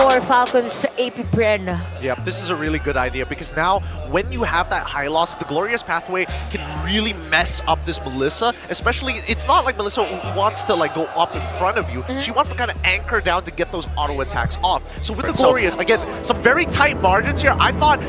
for Falcons AP.BREN. Yep, this is a really good idea because now when you have that high loss, the Glorious Pathway can really mess up this Melissa. Especially, it's not like Melissa wants to like go up in front of you. She wants to kind of anchor down to get those auto attacks off. So with the Glorious, again, some very tight margins here. I thought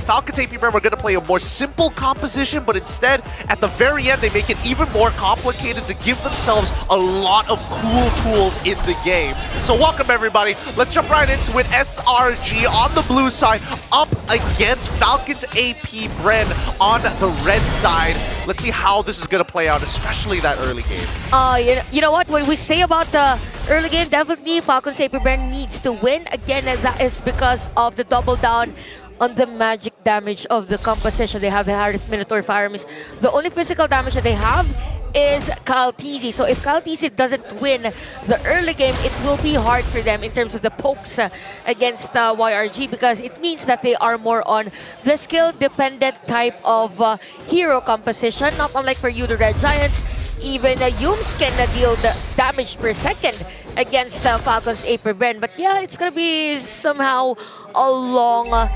Falcons AP.BREN were going to play a more simple composition, but instead, at the very end, they make it even more complicated to give themselves a lot of cool tools in the game. So welcome everybody. Let's jump right into it. SRG on the blue side up against Falcons AP.BREN on the red side. Let's see how this is going to play out, especially that early game. You know what? When we say about the early game, definitely Falcons AP.BREN needs to win. Again, and that is because of the double down on the magic damage of the composition. They have the Harith Minotaur Firearms. The only physical damage that they have is Kaltizi. So if Kaltizi doesn't win the early game, it will be hard for them in terms of the pokes against YRG, because it means that they are more on the skill-dependent type of hero composition, not unlike for Yoodo Red Giants. Even Yooms can deal the damage per second against Falcons AP.BREN. But yeah, it's gonna be somehow a long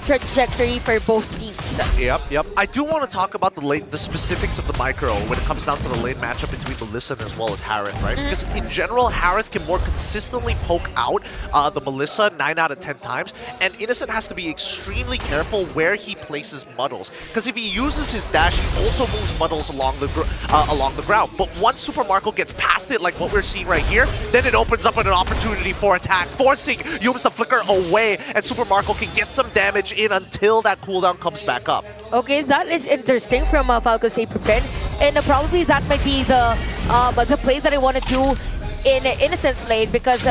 trajectory for both teams. Yep. I do want to talk about the specifics of the micro when it comes down to the lane matchup between Melissa as well as Harith, right? Because in general, Harith can more consistently poke out the Melissa 9 out of 10 times, and Innocent has to be extremely careful where he places Muddles. Because if he uses his dash, he also moves Muddles along the ground. But once Super Marco gets past it, like what we're seeing right here, then it opens up an opportunity for attack, forcing Yooms to flicker away, and Super Marco can get some damage in until that cooldown comes back up. Okay, that is interesting from Falcons AP.BREN, and probably that might be the play that I want to do in Innocent's lane, because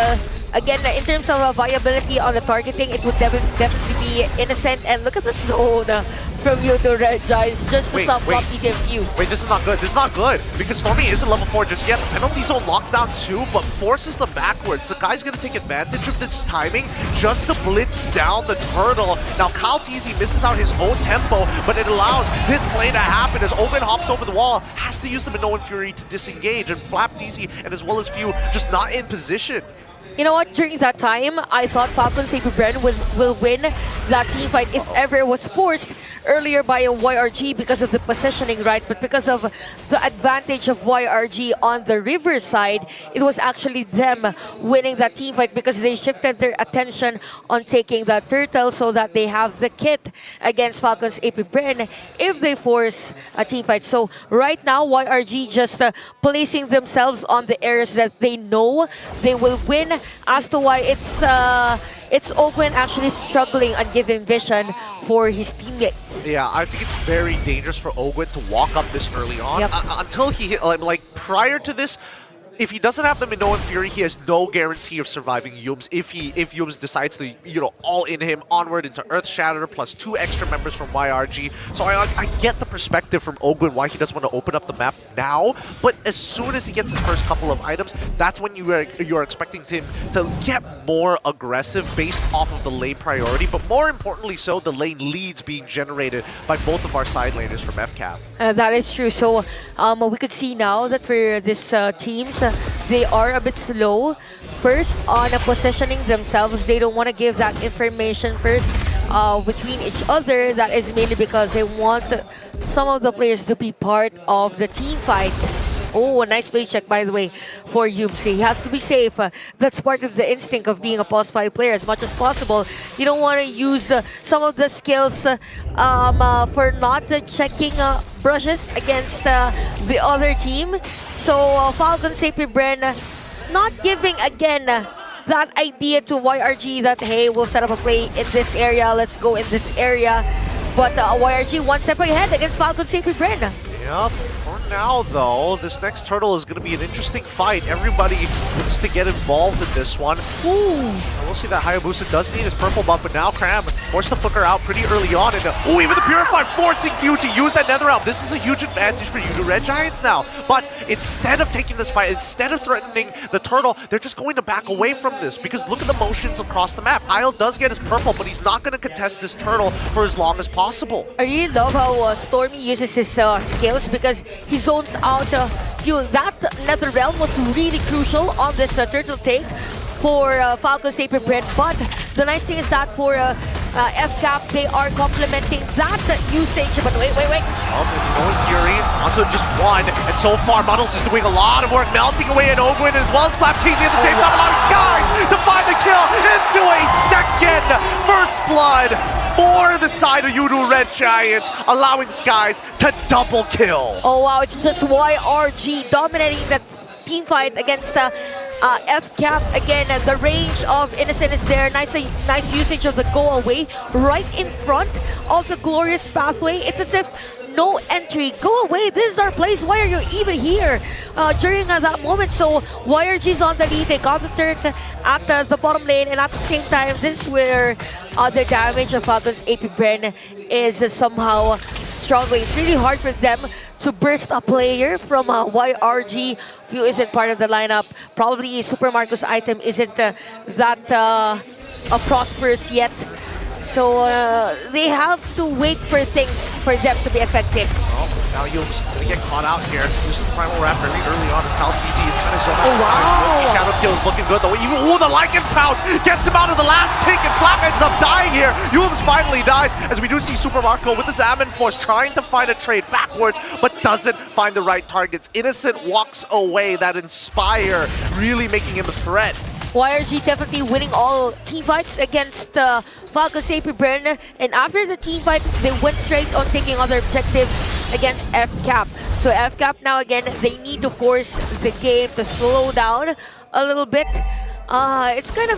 again, in terms of viability on the targeting, it would definitely be Innocent. And look at the zone from Yoodo Red Giants just for some flop ECMQ. Wait, this is not good. This is not good because Stormy isn't level 4 just yet. The penalty zone locks down 2, but forces them backwards. The guy's going to take advantage of this timing just to blitz down the turtle. Now, Kaltizi misses out his own tempo, but it allows this play to happen as Omen hops over the wall, has to use the Minoan Fury to disengage, and FlapTZ and as well as Few just not in position. You know what? During that time, I thought Falcons AP.BREN will win that team fight if ever it was forced earlier by a YRG because of the positioning, right? But because of the advantage of YRG on the river side, it was actually them winning that team fight because they shifted their attention on taking the turtle so that they have the kit against Falcons AP.BREN if they force a team fight. So right now, YRG just placing themselves on the areas that they know they will win. As to why it's Open actually struggling and giving vision for his teammates. Yeah, I think it's very dangerous for Ogwin to walk up this early on. Until he hit, like prior to this, if he doesn't have the Minoan Fury, he has no guarantee of surviving Yooms if Yooms decides to, all in him onward into Earth Shatter plus 2 extra members from YRG. So I get the perspective from Ogwin why he doesn't want to open up the map now, but as soon as he gets his first couple of items, that's when you're expecting him to get more aggressive based off of the lane priority, but more importantly so, the lane leads being generated by both of our side laners from FCAP. That is true. So we could see now that for this teams, they are a bit slow first on positioning themselves. They don't want to give that information first between each other. That is mainly because they want some of the players to be part of the team fight. Oh, a nice play check, by the way, for Yooms. He has to be safe. That's part of the instinct of being a Pulse 5 player as much as possible. You don't want to use some of the skills for not checking brushes against the other team. So Falcons AP.BREN not giving, again, that idea to YRG that, hey, we'll set up a play in this area, let's go in this area. But YRG one step ahead against Falcons AP.BREN. Yep. For now, though, this next turtle is going to be an interesting fight. Everybody wants to get involved in this one. Ooh. And we'll see that Hayabusa does need his purple buff, but now Cram forced to flicker out pretty early on. And even the Purified forcing Few to use that Nether Realm. This is a huge advantage for Yoodo Red Giants now. But instead of taking this fight, instead of threatening the turtle, they're just going to back away from this because look at the motions across the map. Isle does get his purple, but he's not going to contest this turtle for as long as possible. I really love how Stormy uses his skills because he zones out Few. That Nether Realm was really crucial on this turtle take for FALCONS AP.BREN. But the nice thing is that for FCAP, they are complementing that usage. But wait. Oh, going Fury onto just one, and so far Muddles is doing a lot of work, melting away at Ogwin as well as FlapTZ at the same time, allowing Guys to find the kill into a second first blood for the side of Yoodo Red Giants, allowing Skies to double kill. Oh wow, it's just YRG dominating that team fight against FCAP. Again, the range of Innocent is there. Nice usage of the go away right in front of the glorious pathway. It's as if no entry. Go away. This is our place. Why are you even here during that moment? So YRG's on the lead. They got the turret at the bottom lane, and at the same time, this is where the damage of FALCONS AP.BREN is somehow struggling. It's really hard for them to burst a player from YRG who isn't part of the lineup. Probably Super Marco's item isn't that prosperous yet. So they have to wait for things for them to be effective. Oh, now Yoodo's gonna get caught out here. This is the Primal Wrap very early on as FalCons kind of zoning out. Wow. Shadow kill is looking good though. Even the Lycan Pounce gets him out of the last tick, and Flap ends up dying here. Yoodo's finally dies as we do see Super Marco with his Admin Force trying to find a trade backwards, but doesn't find the right targets. Innocent walks away. That Inspire really making him a threat. YRG definitely winning all team fights against FALCONS AP.BREN, and after the team fight, they went straight on taking other objectives against FCAP. So FCAP now again, they need to force the game to slow down a little bit. It's gonna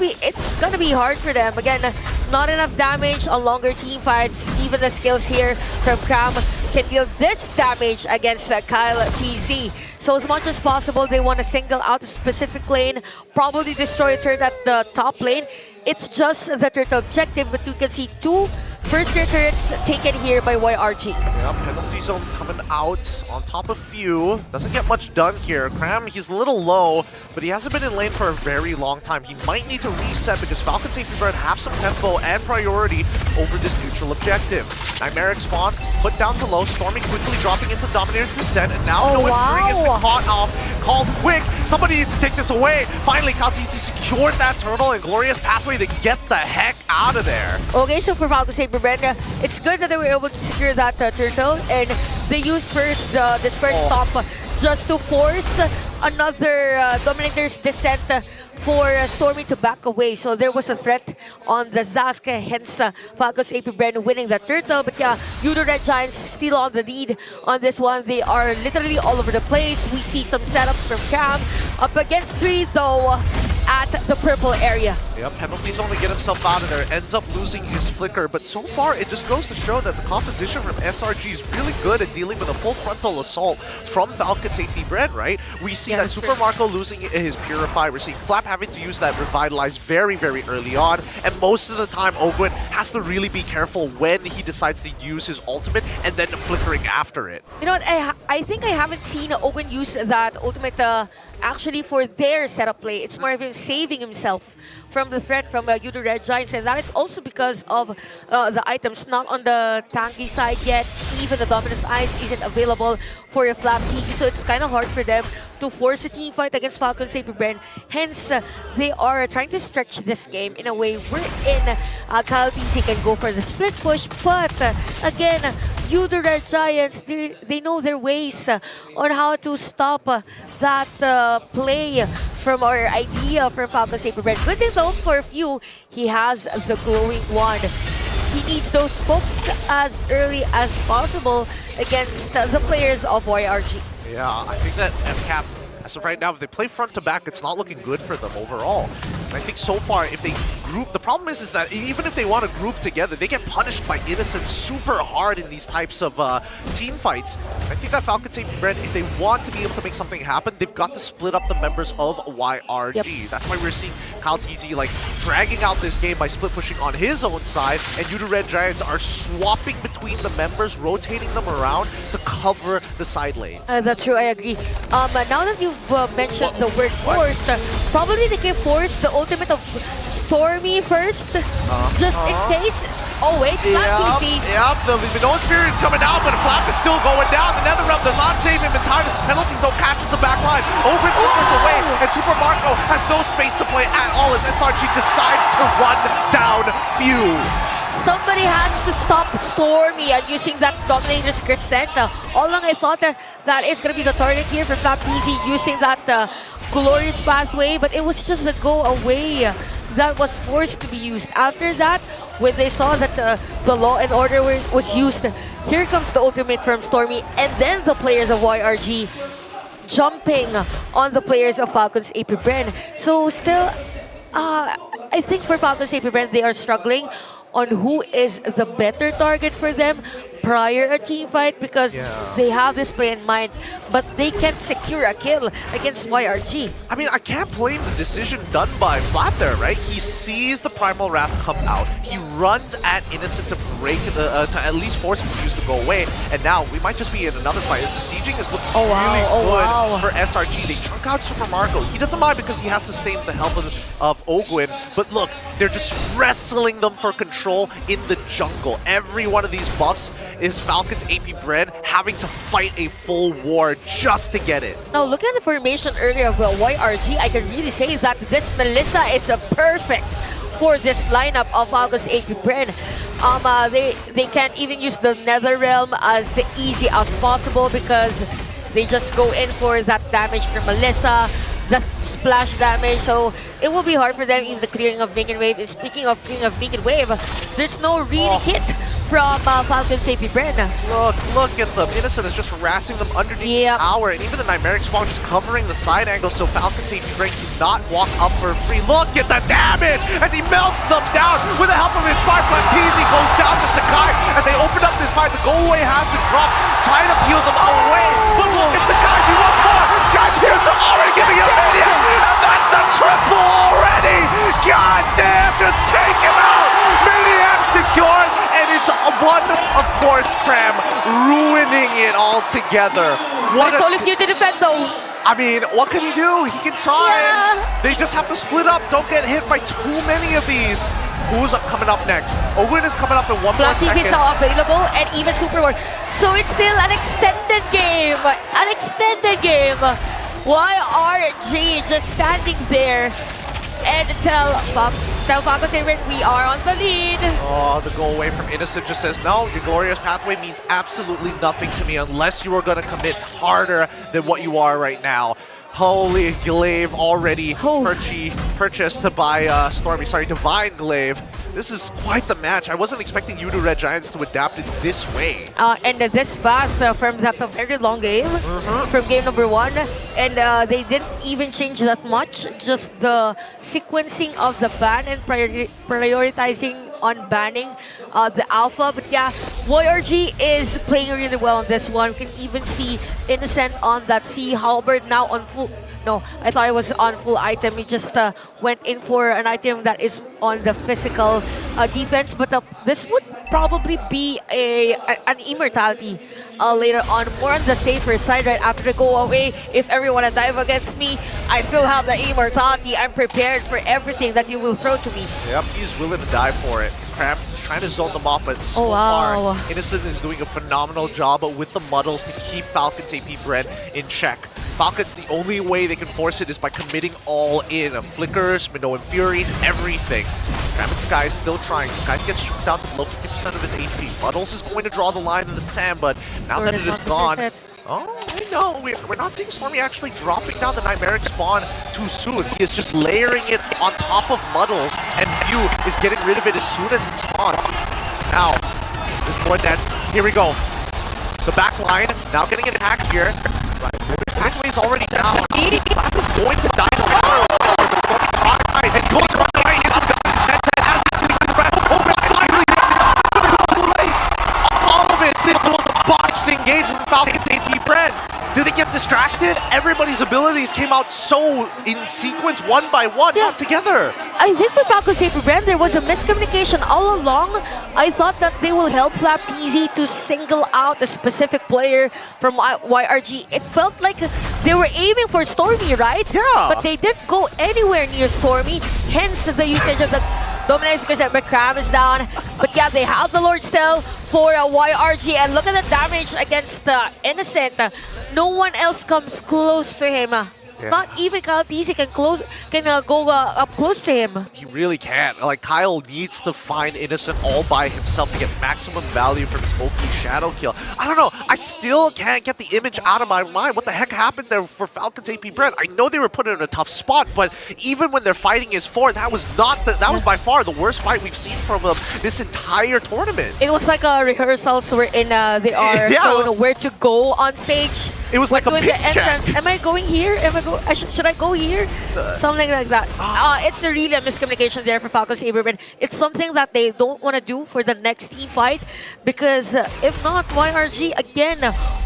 be hard for them. Again, not enough damage on longer team fights. Even the skills here from Cram can deal this damage against Kyle TZ. So as much as possible, they want to single out a specific lane, probably destroy a turret at the top lane. It's just the turret objective, but you can see two first-tier turrets taken here by YRG. Yep, penalty zone coming out on top of few. Doesn't get much done here. Cram, he's a little low, but he hasn't been in lane for a very long time. He might need to reset because FALCONS AP.BREN have some tempo and priority over this neutral objective. Nightmaric spawn, put down to low. Stormy quickly dropping into Dominator's descent, and now no one has been caught off. Called quick. Somebody needs to take this away. Finally, KalTC secures that turtle and glorious pathway to get the heck out of there. Okay, so for FALCONS AP.BREN, it's good that they were able to secure that turtle, and they used first the Disperse Top just to force another Dominator's descent for Stormy to back away. So there was a threat on the Zask, hence FALCONS AP.BREN winning the turtle. But yeah, Yoodo Red Giants still on the lead on this one. They are literally all over the place. We see some setups from Cam. Up against 3 though at the purple area. Yep, penalties only get himself out of there. Ends up losing his flicker, but so far it just goes to show that the composition from SRG is really good at dealing with a full frontal assault from FALCONS AP.BREN, right? We see that Super Marco losing his Purify. We're seeing Flap having to use that Revitalize very, very early on, and most of the time Ogwin has to really be careful when he decides to use his ultimate and then flickering after it. You know what, I think I haven't seen Ogwin use that ultimate actually for their setup play. It's more of him saving himself from the threat from Yoodo Red Giants, and that is also because of the items not on the tanky side yet. Even the Dominance Eyes isn't available for a FlapTZ, so it's kind of hard for them to force a team fight against FALCONS AP.BREN. Hence, they are trying to stretch this game in a way wherein KalTC can go for the split push, but again, Yoodo Red Giants, they know their ways on how to stop that play from our idea from FALCONS AP.BREN. Good thing though, for a few, he has the glowing wand. He needs those pokes as early as possible against the players of YRG. Yeah, I think that FCAP, as of right now, if they play front to back, it's not looking good for them overall. And I think so far, if they group, the problem is that even if they want to group together, they get punished by Innocent super hard in these types of team fights. I think that FALCONS AP.BREN, if they want to be able to make something happen, they've got to split up the members of YRG. Yep. That's why we're seeing KalTZ like dragging out this game by split pushing on his own side, and Yoodo Red Giants are swapping between the members, rotating them around to cover the side lanes. That's true, I agree. Now that you've mentioned the word forced, probably they can force the ultimate of Stormy first, just in case. Oh wait, FlapTZ. Yep, the Minoan's Fury is coming out, but Flap is still going down. The Netherrealm does not save him in time as the penalty zone catches the back line. Ogwin flickers away, and Super Marco now has no space to play at all as SRG decides to run down Few. Somebody has to stop Stormy and using that Dominator's Crescenta. All along I thought that is going to be the target here for FAP Easy using that glorious pathway, but it was just a go away that was forced to be used. After that, when they saw that the Law and Order was used, here comes the ultimate from Stormy, and then the players of YRG jumping on the players of Falcons AP.BREN. So still, I think for Falcons AP.BREN, they are struggling on who is the better target for them prior a team fight because they have this play in mind, but they can't secure a kill against YRG. I mean, I can't blame the decision done by Vlad there, right? He sees the Primal Wrath come out. He runs at Innocent to break to at least force him to use the go away. And now we might just be in another fight as the sieging is looking really good for SRG. They chunk out Super Marco. He doesn't mind because he has to stay with the help of Ogwin. But look, they're just wrestling them for control in the jungle. Every one of these buffs is Falcons AP.BREN having to fight a full war just to get it. Now, look at the formation earlier of YRG. I can really say that this Melissa is perfect for this lineup of Falcons AP.BREN. They can't even use the Nether Realm as easy as possible because they just go in for that damage from Melissa, the splash damage, so it will be hard for them in the clearing of Beacon Wave. And speaking of clearing of Beacon Wave, there's no real hit from Falcons AP.BREN. Look at them. Innocent is just harassing them underneath the tower, and even the Nightmaric Spawn just covering the side angle so Falcons AP.BREN cannot walk up for free. Look at the damage as he melts them down with the help of his Spark Flap. TZ goes down to Sakai as they open up this fight. The go away has been dropped, trying to peel them away. But look at Sakai, he wants more. Sky Piercer already giving him a million, and that's a triple already. God damn, just take him out. Maniac secured, and it's one, of course, Cram ruining it altogether. It's only Few to defend though. I mean, what can he do? He can try. They just have to split up. Don't get hit by too many of these. Who's coming up next? Owen is coming up in 1 more second. is now available, and even Super War. So it's still an extended game. An extended game. YRG just standing there and tell Falcons AP.BREN we are on the lead. Oh, the go away from Innocent just says, no, your glorious pathway means absolutely nothing to me unless you are going to commit harder than what you are right now. Holy Glaive already purchased by Stormy. Sorry, Divine Glaive. This is quite the match. I wasn't expecting Yoodo Red Giants to adapt it this way. And this fast from that very long game, from game number 1. And they didn't even change that much, just the sequencing of the ban and prioritizing on banning the alpha. But yeah, YRG is playing really well on this one. You can even see Innocent on that Sea Halberd now on full. No, I thought it was on full item. He just went in for an item that is on the physical defense. But this would probably be an immortality later on. More on the safer side right after the go away. If everyone dive against me, I still have the immortality. I'm prepared for everything that you will throw to me. Yep, he's willing to die for it. Cram trying to zone them off, but so far, Innocent is doing a phenomenal job with the muddles to keep Falcons AP.BREN in check. Falcons, the only way they can force it is by committing all in. Flickers, Minoan Furies, everything. Cram and Sky is still trying. Sky gets stripped down to below 50% of his HP. Muddles is going to draw the line in the sand, but now that it is gone, I know, we're not seeing Stormy actually dropping down the Nightmaric Spawn too soon. He is just layering it on top of Muddles, and View is getting rid of it as soon as it spawns. Now, this is more dense. Here we go. The back line now getting attacked here. Pathway is already down. Black is going to die no matter what, but Stormy tries and goes right into the center as it speaks in the breath. Finally, too late. All of it. This was a botched engagement. Falcons AP.BREN. Did they get distracted? Everybody's abilities came out so in sequence, one by one, not together. I think for Falcons AP.BREN, there was a miscommunication all along. I thought that they will help FAP Easy to single out a specific player from YRG. It felt like they were aiming for Stormy, right? Yeah. But they didn't go anywhere near Stormy, hence the usage of the Domination because Cram is down. But yeah, they have the Lord still for YRG. And look at the damage against Innocent. No one else comes close to him. Not even Kyle Teasy can go up close to him. He really can't. Like, Kyle needs to find Innocent all by himself to get maximum value from his Oki shadow kill. I don't know. I still can't get the image out of my mind. What the heck happened there for Falcons AP.BREN? I know they were put in a tough spot, but even when they're fighting his 4, that was by far the worst fight we've seen from them this entire tournament. It was like a rehearsals wherein they are shown where to go on stage. It was like a doing pitch the entrance. check. Am I going here? Should I go here? Something like that. It's really a miscommunication there for Falcons AP.BREN. It's something that they don't want to do for the next team fight, because if not, YRG again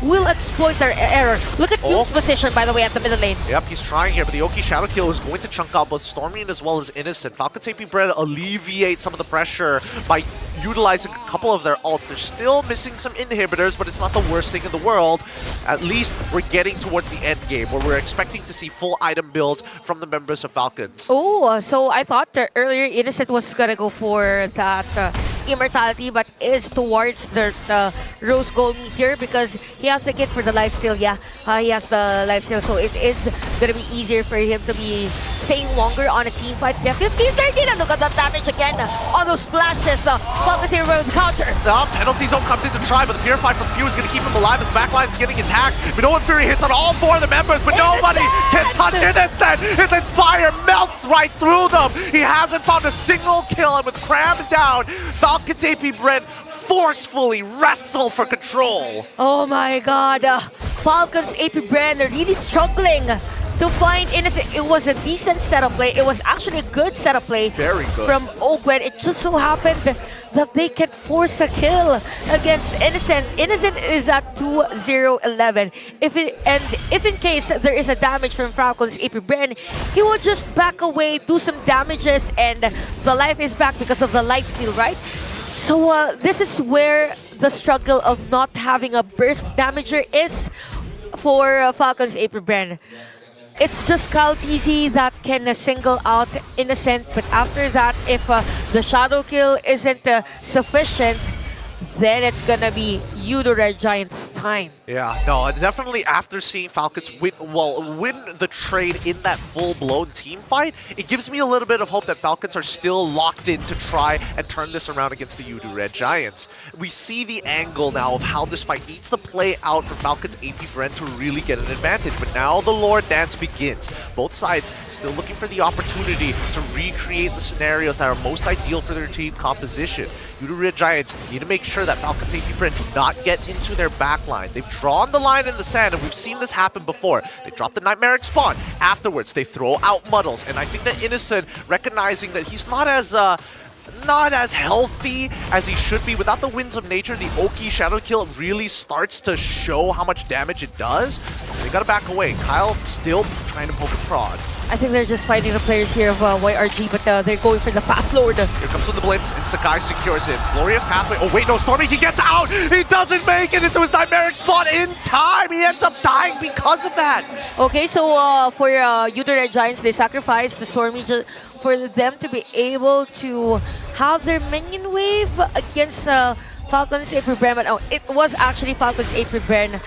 will exploit their error. Look at Yuke's position, by the way, at the middle lane. Yep, he's trying here, but the Oki shadow kill is going to chunk out both Stormy as well as Innocent. Falcons AP.BREN alleviate some of the pressure by utilizing a couple of their ults. They're still missing some inhibitors, but it's not the worst thing in the world. At least we're getting towards the end game where we're expecting to see full item builds from the members of Falcons. Oh, so I thought that earlier Innocent was gonna go for that immortality, but is towards the rose gold meteor because he has the kit for the lifesteal. Yeah, he has the lifesteal, so it is gonna be easier for him to be staying longer on a team fight. Yeah, 15-13, and look at that damage again on those splashes. Falcons here with the counter. Penalty zone comes in to try, but the Purify from Few is going to keep him alive. His backline is getting attacked. Minoan Fury hits on all 4 of the members, but nobody can touch Innocent. His Inspire melts right through them. He hasn't found a single kill, and with crammed down, Falcons AP.BREN forcefully wrestle for control. Oh my god, Falcons AP.BREN are really struggling to find Innocent. It was a decent setup play. It was actually a good setup play. Very good. From Oakwood. It just so happened that they can force a kill against Innocent. Innocent is at 2-0-11. If in case there is a damage from Falcons AP.BREN, he will just back away, do some damages, and the life is back because of the lifesteal, right? So this is where the struggle of not having a burst damager is for Falcons AP.BREN. It's just Kyle Teasy that can single out Innocent, but after that, if the shadow kill isn't sufficient, then it's gonna be Yoodo Red Giant's time. Yeah, no, definitely after seeing Falcons win the trade in that full-blown team fight, it gives me a little bit of hope that Falcons are still locked in to try and turn this around against the Yoodo Red Giants. We see the angle now of how this fight needs to play out for Falcons AP.BREN to really get an advantage, but now the Lord Dance begins. Both sides still looking for the opportunity to recreate the scenarios that are most ideal for their team composition. Yoodo Red Giants need to make sure that Falcons AP.BREN do not get into their backline. They've drawn the line in the sand, and we've seen this happen before. They drop the Nightmaric Spawn. Afterwards, they throw out Muddles, and I think that Innocent, recognizing that he's not as healthy as he should be, without the Winds of Nature, the Oki shadow kill really starts to show how much damage it does. So they gotta back away. Kyle still trying to poke and prod. I think they're just fighting the players here of YRG, but they're going for the fast lord. Here comes with the blitz, and Sakai secures it. Glorious pathway. Oh wait, no, Stormy, he gets out! He doesn't make it into his Nightmaric Spawn in time! He ends up dying because of that! Okay, so for Yoodo Red Giants, they sacrificed the Stormy for them to be able to have their minion wave against Falcons AP.BREN, but it was actually Falcons AP.BREN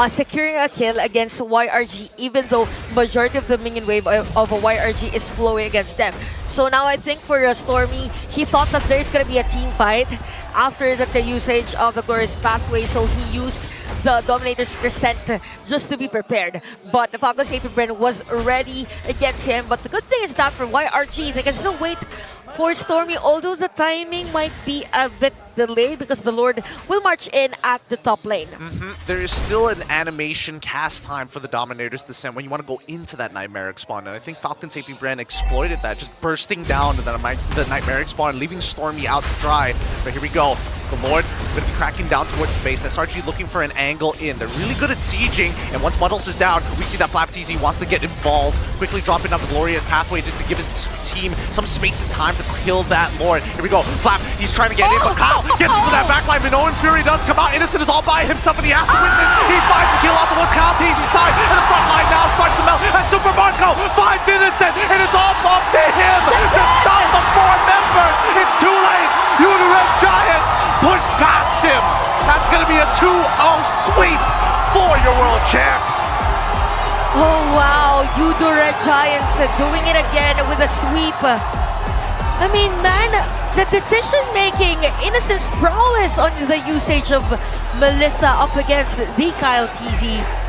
securing a kill against YRG, even though majority of the minion wave of a YRG is flowing against them. So now I think for Stormy, he thought that there's gonna be a team fight after the usage of the Glorious Pathway, so he used the Dominator's Crescent just to be prepared. But the Falcons AP.BREN was ready against him. But the good thing is that for YRG, they can still wait for Stormy, although the timing might be a bit delayed because the Lord will march in at the top lane. There is still an animation cast time for the Dominator's Descent when you want to go into that Nightmaric Spawn, and I think Falcons AP.BREN exploited that, just bursting down the Nightmaric Spawn, leaving Stormy out to dry. But here we go. The Lord going to be cracking down towards the base. SRG looking for an angle in. They're really good at sieging, and once Muddles is down, we see that FlapTZ wants to get involved, quickly dropping down the Glorious Pathway to give his team some space and time to kill that Lord. Here we go. Flap, he's trying to get in, but Kyle gets into that backline. Minoan Fury does come out. Innocent is all by himself, and he has to witness. He finds the kill out towards Kyle Teasy's side, and the front line now starts to melt. And Super Marco finds Innocent, and it's all up to him to stop the 4 members. It's too late. Yoodo Red Giants push past him. That's going to be a 2-0 sweep for your world champs. Oh wow, now, Yoodo Red Giants doing it again with a sweep. I mean, man, the decision-making, innocence prowess on the usage of Melissa up against the Kyle TZ.